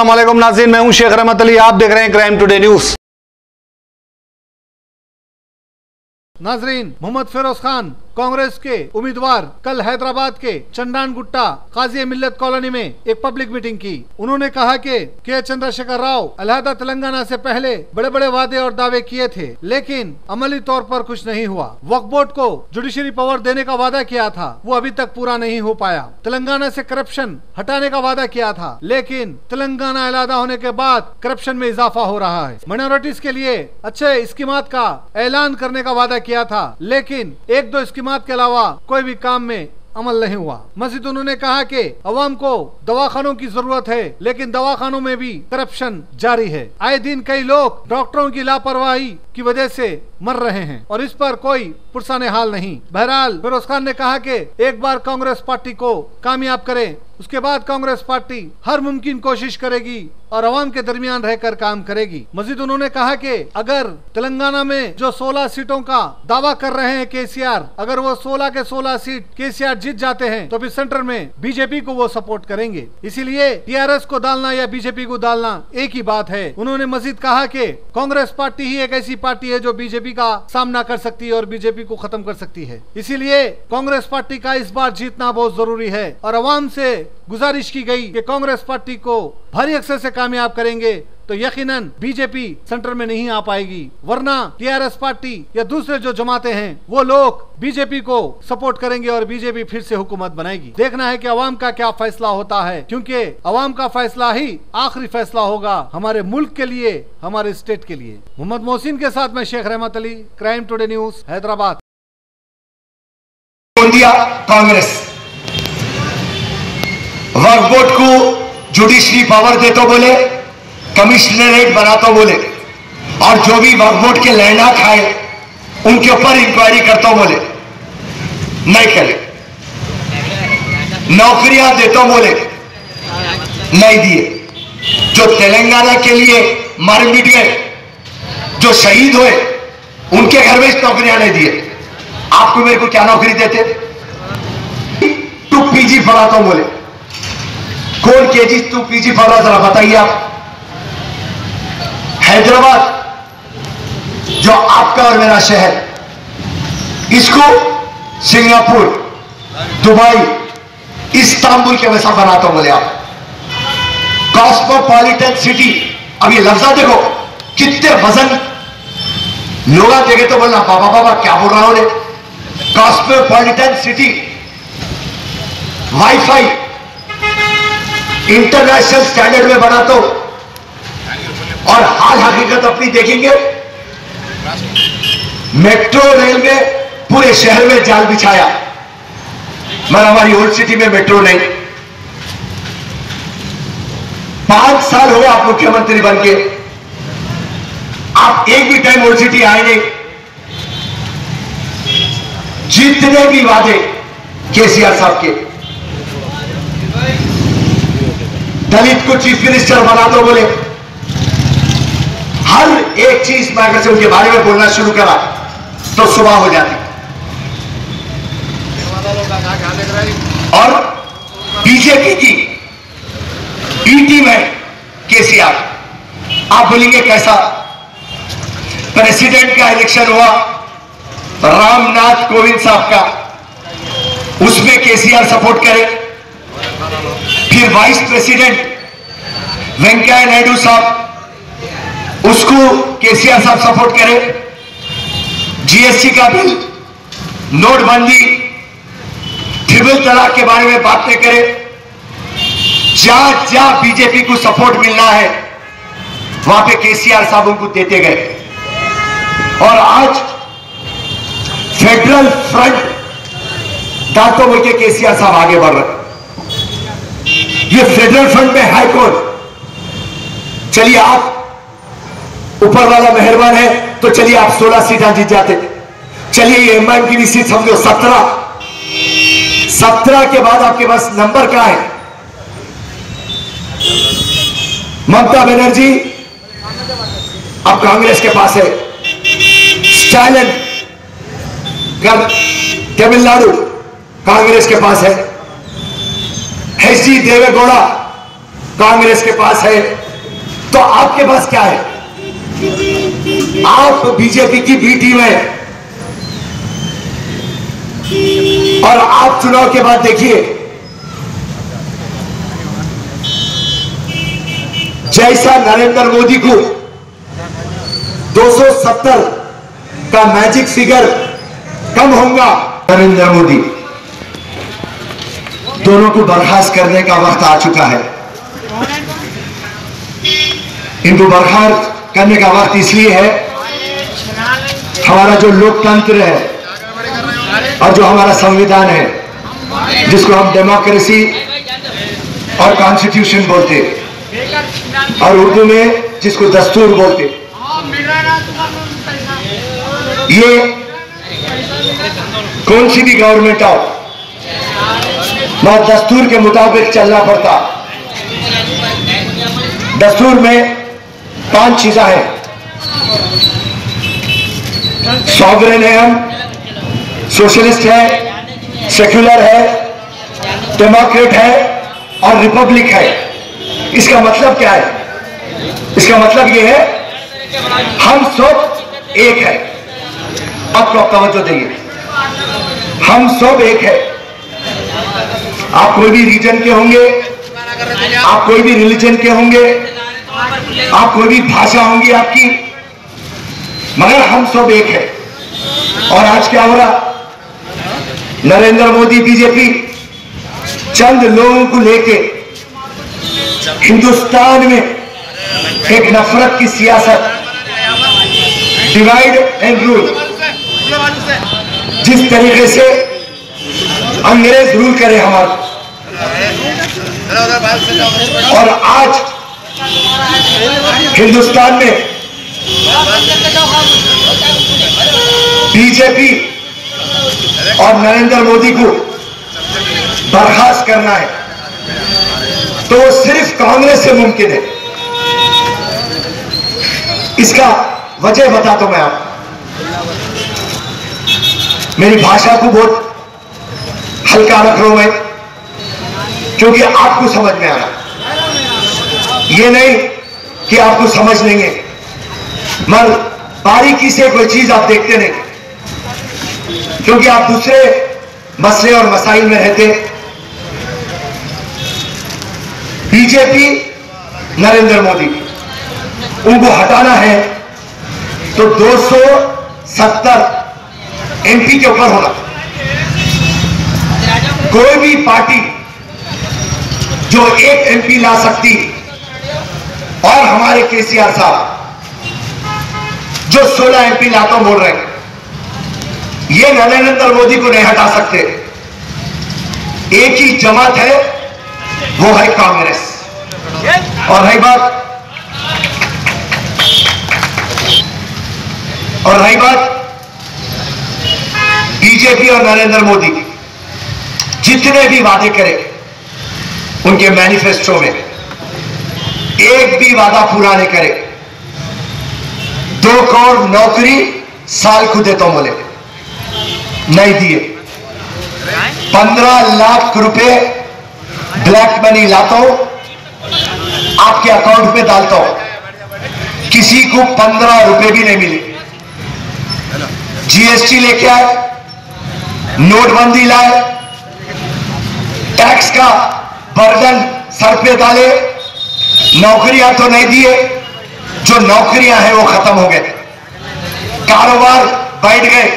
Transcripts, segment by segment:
अस्सलाम वालेकुम नाज़रीन, मैं हूं शेख रहमत अली। आप देख रहे हैं क्राइम टुडे न्यूज। नाजरीन, मोहम्मद फिरोज खान कांग्रेस के उम्मीदवार कल हैदराबाद के चंडान गुट्टा काजी मिल्लत कॉलोनी में एक पब्लिक मीटिंग की। उन्होंने कहा कि के चंद्रशेखर राव अलहदा तेलंगाना से पहले बड़े बड़े वादे और दावे किए थे, लेकिन अमली तौर पर कुछ नहीं हुआ। वक्फ बोर्ड को जुडिशरी पावर देने का वादा किया था, वो अभी तक पूरा नहीं हो पाया। तेलंगाना से करप्शन हटाने का वादा किया था, लेकिन तेलंगाना अलहदा होने के बाद करप्शन में इजाफा हो रहा है। माइनॉरिटीज के लिए अच्छे स्कीमात का ऐलान करने का वादा किया था, लेकिन एक दो स्कीमात के अलावा कोई भी काम में अमल नहीं हुआ। मजीद उन्होंने कहा कि अवाम को दवाखानों की जरूरत है, लेकिन दवाखानों में भी करप्शन जारी है। आए दिन कई लोग डॉक्टरों की लापरवाही की वजह से मर रहे हैं और इस पर कोई पुरसाने हाल नहीं। बहरहाल फिरोज खान ने कहा कि एक बार कांग्रेस पार्टी को कामयाब करें, उसके बाद कांग्रेस पार्टी हर मुमकिन कोशिश करेगी और अवाम के दरमियान रहकर काम करेगी। मजीद उन्होंने कहा कि अगर तेलंगाना में जो 16 सीटों का दावा कर रहे हैं केसीआर, अगर वो 16 के 16 सीट केसीआर जीत जाते हैं तो फिर सेंटर में बीजेपी को वो सपोर्ट करेंगे। इसीलिए टीआरएस को डालना या बीजेपी को डालना एक ही बात है। उन्होंने मजीद कहा कि कांग्रेस पार्टी ही एक ऐसी पार्टी है जो बीजेपी का सामना कर सकती है और बीजेपी को खत्म कर सकती है। इसीलिए कांग्रेस पार्टी का इस बार जीतना बहुत जरूरी है और अवाम से गुजारिश की गई कि कांग्रेस पार्टी को भारी अक्सर से कामयाब करेंगे तो यकीनन बीजेपी सेंटर में नहीं आ पाएगी, वरना टीआरएस पार्टी या दूसरे जो जमाते हैं वो लोग बीजेपी को सपोर्ट करेंगे और बीजेपी फिर से हुकूमत बनाएगी। देखना है कि अवाम का क्या फैसला होता है, क्योंकि अवाम का फैसला ही आखिरी फैसला होगा हमारे मुल्क के लिए, हमारे स्टेट के लिए। मोहम्मद मोहसिन के साथ मैं Sheikh Rahmat Ali, Crime Today News, Hyderabad. Congress Waqf board को जुडिशरी पावर दे तो बोले, कमिश्नरेट बना तो बोले, और जो भी वक्फ बोर्ड के लैंड खाए उनके ऊपर इंक्वायरी करता बोले, नहीं करे। नौकरियां देता बोले, नहीं दिए। जो तेलंगाना के लिए मर मिट गए, जो शहीद हुए, उनके घर में नौकरियां नहीं दिए। आपको मेरे को क्या नौकरी देते? 2 पीजी पढ़ाता बोले, कौन केजी 2 पीजी पढ़ा जरा बताइए आप। हैदराबाद जो आपका और मेरा शहर, इसको सिंगापुर, दुबई, इस्तांबुल के वैसा बनाता हूं बोले आप। कॉस्मोपॉलिटन सिटी, अब ये लफ्जा देखो कितने वजन, लोग देखे तो बोलना बाबा बाबा क्या बोल रहा हूं। Cosmopolitan city, wifi international standard में बना तो, और हाल हकीकत अपनी देखेंगे, मेट्रो रेल में पूरे शहर में जाल बिछाया, मगर हमारी ओल्ड सिटी में मेट्रो नहीं। 5 साल हो गए आप मुख्यमंत्री बन के, आप एक भी टाइम ओल्ड सिटी आए नहीं। जितने भी वादे केसीआर साहब के, दलित को चीफ मिनिस्टर बना दो बोले, हर एक चीज मैं अगर से उनके बारे में बोलना शुरू करा तो सुबह हो जाती। और बीजेपी की ई टीम है केसीआर, आप बोलेंगे कैसा? प्रेसिडेंट का इलेक्शन हुआ रामनाथ कोविंद साहब का, उसमें केसीआर सपोर्ट करे। फिर वाइस प्रेसिडेंट वेंकैया नायडू साहब, उसको केसीआर साहब सपोर्ट करे। जीएसटी का बिल, नोटबंदी, ट्रिपल तलाक के बारे में बात नहीं करे। जहां जहां बीजेपी को सपोर्ट मिलना है वहां पे केसीआर साहब उनको देते गए। और आज फेडरल फ्रंट दांतों बोल के केसीआर साहब आगे बढ़ रहे। ये फेडरल फ्रंट में हाई कोर्ट, चलिए आप ऊपर वाला मेहरबान है तो चलिए आप 16 सीटें जीत जाते। चलिए ये एमआईएम की भी सीट समझो 17 के बाद आपके पास नंबर क्या है? ममता बनर्जी अब कांग्रेस के पास है, स्टालिन तमिलनाडु कांग्रेस के पास है, एचडी देवेगौड़ा कांग्रेस के पास है, तो आपके पास क्या है? आप बीजेपी की बी टीम है। और आप चुनाव के बाद देखिए, जैसा नरेंद्र मोदी को 270 का मैजिक फिगर कम होगा, नरेंद्र मोदी दोनों को बर्खास्त करने का वक्त आ चुका है। इनको बर्खास्त करने का वक्त इसलिए है, हमारा जो लोकतंत्र है और जो हमारा संविधान है, जिसको हम डेमोक्रेसी और कॉन्स्टिट्यूशन बोलते, और उर्दू में जिसको दस्तूर बोलते, ये कौन सी भी गवर्नमेंट आओ, वह दस्तूर के मुताबिक चलना पड़ता। दस्तूर में 5 चीजें हैं। सॉवरेन है, हम सोशलिस्ट है, सेक्युलर है, डेमोक्रेट है और रिपब्लिक है। इसका मतलब क्या है? इसका मतलब यह है हम सब एक है। आपको तवज्जो देंगे, हम सब एक है। आप कोई भी रीजन के होंगे, आप कोई भी रिलीजन के होंगे, आप कोई भी भाषा होंगी आपकी, मगर हम सब एक है। और आज क्या हो रहा? नरेंद्र मोदी बीजेपी चंद लोगों को लेके हिंदुस्तान में एक नफरत की सियासत, डिवाइड एंड रूल, जिस तरीके से अंग्रेज रूल करे हमारा, और आज हिंदुस्तान में बीजेपी और नरेंद्र मोदी को बर्खास्त करना है, तो वो सिर्फ कांग्रेस से मुमकिन है। इसका वजह बताता हूं मैं आपको। मेरी भाषा को बहुत हल्का रख रहा हूं मैं, क्योंकि आपको समझ में आना, ये नहीं कि आपको समझ लेंगे, मगर बारीकी से कोई चीज आप देखते नहीं, क्योंकि आप दूसरे मसले और मसाइल में रहते। बीजेपी, नरेंद्र मोदी, उनको हटाना है तो 270 एमपी के ऊपर होना। कोई भी पार्टी जो एक एमपी ला सकती, और हमारे केसीआर साहब जो 16 एमपी लाता बोल रहे हैं, ये नरेंद्र मोदी को नहीं हटा सकते। एक ही जमात है, वो है कांग्रेस। और रही बात बीजेपी और नरेंद्र मोदी जितने भी वादे करें उनके मैनिफेस्टो में, एक भी वादा पूरा नहीं करे। 2 करोड़ नौकरी साल को देता हूं बोले, नहीं दिए। 15 लाख रुपए ब्लैक मनी लाता हूं, आपके अकाउंट में डालता हूं, किसी को 15 रुपए भी नहीं मिले। जीएसटी लेके आए, नोटबंदी लाए, टैक्स का बर्डन सर पे डाले, नौकरियां तो नहीं दिए, जो नौकरियां हैं वो खत्म हो गए, कारोबार बैठ गए,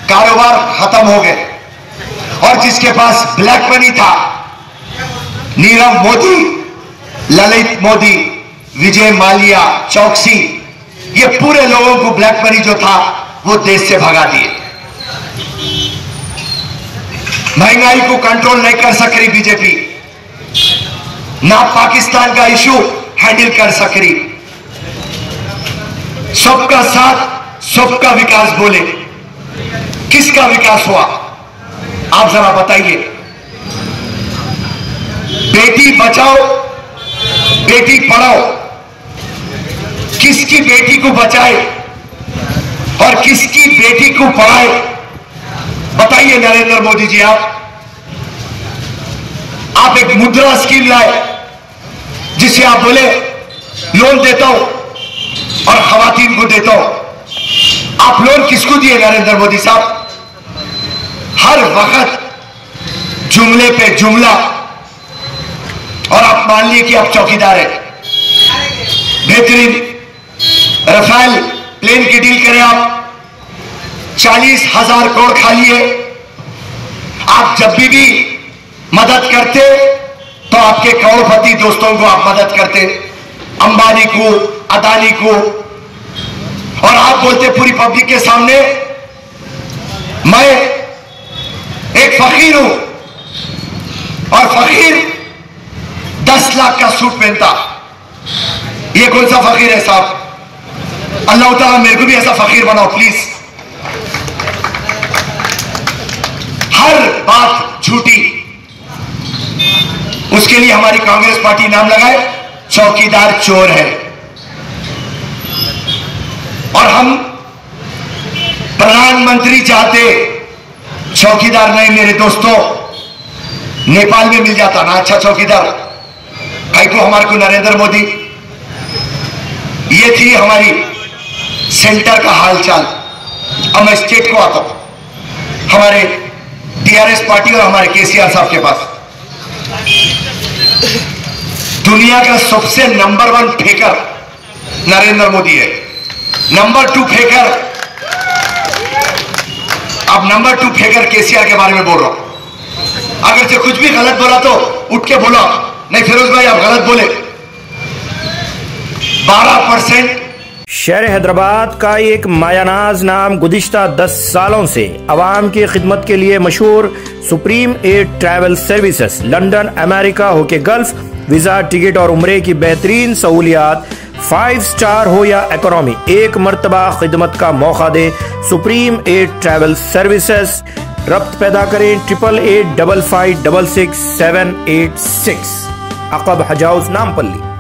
कारोबार खत्म हो गए। और जिसके पास ब्लैक मनी था, नीरव मोदी, ललित मोदी, विजय माल्या, चौकसी, ये पूरे लोगों को ब्लैक मनी जो था वो देश से भगा दिए। महंगाई को कंट्रोल नहीं कर सक रही बीजेपी, ना पाकिस्तान का इशू हैंडल कर सक रही। सबका साथ सबका विकास बोले, किसका विकास हुआ आप जरा बताइए। बेटी बचाओ बेटी पढ़ाओ, किसकी बेटी को बचाए और किसकी बेटी को पढ़ाए, बताइए नरेंद्र मोदी जी। आप एक मुद्रा स्कीम लाए जिसे आप बोले लोन देता हूं और खवातीन को देता हूं, आप लोन किसको दिए नरेंद्र मोदी साहब? हर वक्त जुमले पे जुमला, और आप मान लिए कि आप चौकीदार हैं। बेहतरीन राफेल प्लेन की डील करें आप, 40,000 करोड़ खा लिए। आप जब भी मदद करते तो आपके करोड़पति दोस्तों को आप मदद करते, अंबानी को, अदानी को, और आप बोलते पूरी पब्लिक के सामने मैं एक फकीर हूं, और फकीर 10 लाख का सूट पहनता। ये कौन सा फकीर है साहब? अल्लाह ताला मेरे को भी ऐसा फकीर बनाओ प्लीज। हर बात झूठी, उसके लिए हमारी कांग्रेस पार्टी नाम लगाए चौकीदार चोर है। और हम प्रधानमंत्री चाहते, चौकीदार नहीं मेरे दोस्तों। नेपाल में मिल जाता ना अच्छा चौकीदार, भाई को हमारे को नरेंद्र मोदी। ये थी हमारी सेंटर का हालचाल। अब मैं स्टेट को आता हूं, हमारे टीआरएस पार्टी और हमारे केसीआर साहब के पास। दुनिया का सबसे नंबर 1 फेकर नरेंद्र मोदी है, नंबर 2 फेकर, अब नंबर 2 फेकर केसीआर के बारे में बोल रहा हूं। अगर से कुछ भी गलत बोला तो उठ के बोला, नहीं फिरोज भाई आप गलत बोले। 12% शहर हैदराबाद का एक मायानाज नाम गुज़िश्ता 10 सालों से अवाम की खिदमत के लिए मशहूर सुप्रीम एड ट्रैवल सर्विसेज, लंदन, अमेरिका होके गल्फ, वीजा, टिकट और उम्रे की बेहतरीन सहूलियात, 5 स्टार हो या इकोनॉमी, एक मर्तबा खिदमत का मौका दे सुप्रीम एड ट्रैवल सर्विसेज। रब्त पैदा करें 8885566786। अकब हज हाउस, नामपल्ली।